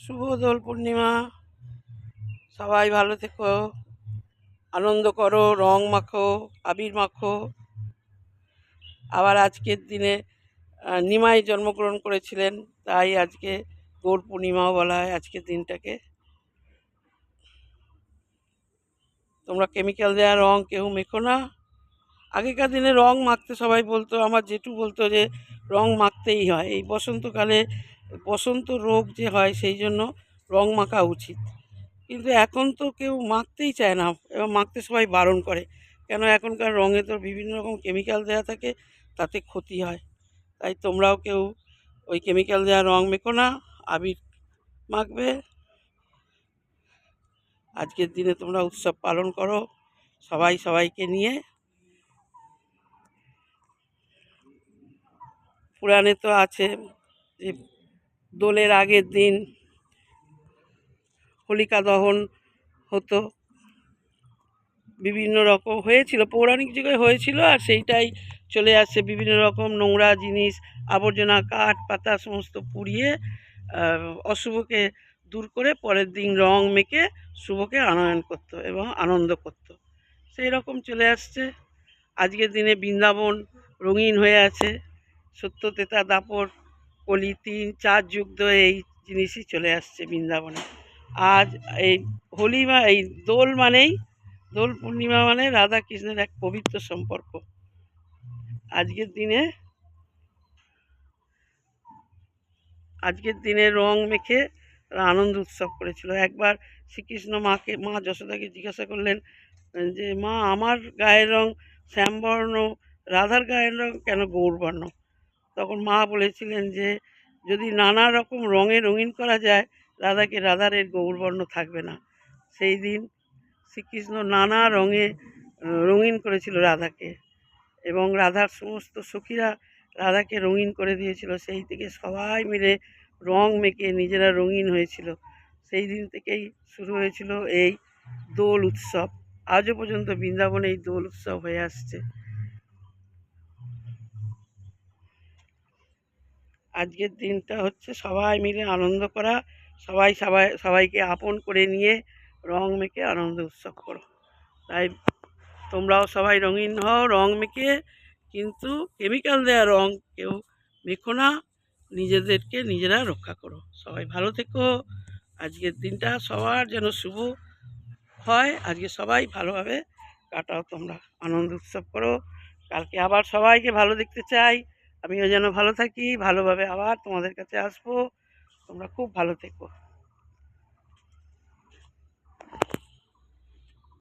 শুভ দোল পূর্ণিমা। সবাই ভালো থেকো, আনন্দ করো, রং মাখো, আবির মাখো। আবার আজকের দিনে নিমাই জন্মগ্রহণ করেছিলেন, তাই আজকে দোল পূর্ণিমাও বলা হয় আজকের দিনটাকে। তোমরা কেমিক্যাল দেওয়া রং কেউ মেখো না। আগেকার দিনে রং মাখতে সবাই বলতো, আমার জেঠু বলতো যে রং মাখতেই হয়, এই বসন্তকালে বসন্ত রোগ যে হয় সেই জন্য রং মাখা উচিত। কিন্তু এখন তো কেউ মাখতেই চায় না, এবং মাখতে সবাই বারণ করে। কেন? এখনকার রঙে তো বিভিন্ন রকম কেমিক্যাল দেওয়া থাকে, তাতে ক্ষতি হয়। তাই তোমরাও কেউ ওই কেমিক্যাল দেওয়া রং মেখো না, আবির মাখবে। আজকের দিনে তোমরা উৎসব পালন করো সবাই সবাইকে নিয়ে। পুরাণে তো আছে যে দোলের আগের দিন হোলিকা দহন হতো, বিভিন্ন রকম হয়েছিল, পৌরাণিক যুগে হয়েছিল, আর সেইটাই চলে আসছে। বিভিন্ন রকম নোংরা জিনিস, আবর্জনা, কাঠ পাতা সমস্ত পুড়িয়ে অশুভকে দূর করে পরের দিন রং মেখে শুভকে আনয়ন করতো এবং আনন্দ করতো। সেই রকম চলে আসছে। আজকের দিনে বৃন্দাবন রঙিন হয়ে আছে, সত্য তেতা দাপর কলি 3-4 যুগ ধরে এই জিনিসই চলে আসছে বৃন্দাবনে। আজ এই হোলি এই দোল মানেই, দোল পূর্ণিমা মানে রাধা কৃষ্ণের এক পবিত্র সম্পর্ক। আজকের দিনে রং মেখে তারা আনন্দ উৎসব করেছিল। একবার শ্রীকৃষ্ণ মা যশোদাকে জিজ্ঞাসা করলেন যে, মা, আমার গায়ের রং শ্যামবর্ণ, রাধার গায়ের রং কেন গৌরবর্ণ? তখন মা বলেছিলেন যে যদি নানা রকম রঙে রঙিন করা যায়, রাধাকে রাধার এর গৌরবর্ণ থাকবে না। সেই দিন শ্রীকৃষ্ণ নানা রঙে রঙিন করেছিল রাধাকে, এবং রাধার সমস্ত সখীরা রাধাকে রঙিন করে দিয়েছিল। সেই থেকে সবাই মিলে রং মেখে নিজেরা রঙিন হয়েছিল। সেই দিন থেকেই শুরু হয়েছিল এই দোল উৎসব। আজও পর্যন্ত বৃন্দাবনে এই দোল উৎসব হয়ে আসছে। আজকের দিনটা হচ্ছে সবাই মিলে আনন্দ করা, সবাইকে আপন করে নিয়ে রং মেখে আনন্দ উৎসব করো। তাই তোমরাও সবাই রঙিন হও রং মেখে, কিন্তু কেমিক্যাল দেওয়া রং কেউ মেখো না, নিজেদেরকে নিজেরা রক্ষা করো। সবাই ভালো থেকো। আজকের দিনটা সবার যেন শুভ হয়, আজকে সবাই ভালোভাবে কাটাও, তোমরা আনন্দ উৎসব করো। কালকে আবার সবাইকে ভালো দেখতে চাই, আমিও যেন ভালো থাকি, ভালোভাবে আবার তোমাদের কাছে আসবো। তোমরা খুব ভালো থেকো।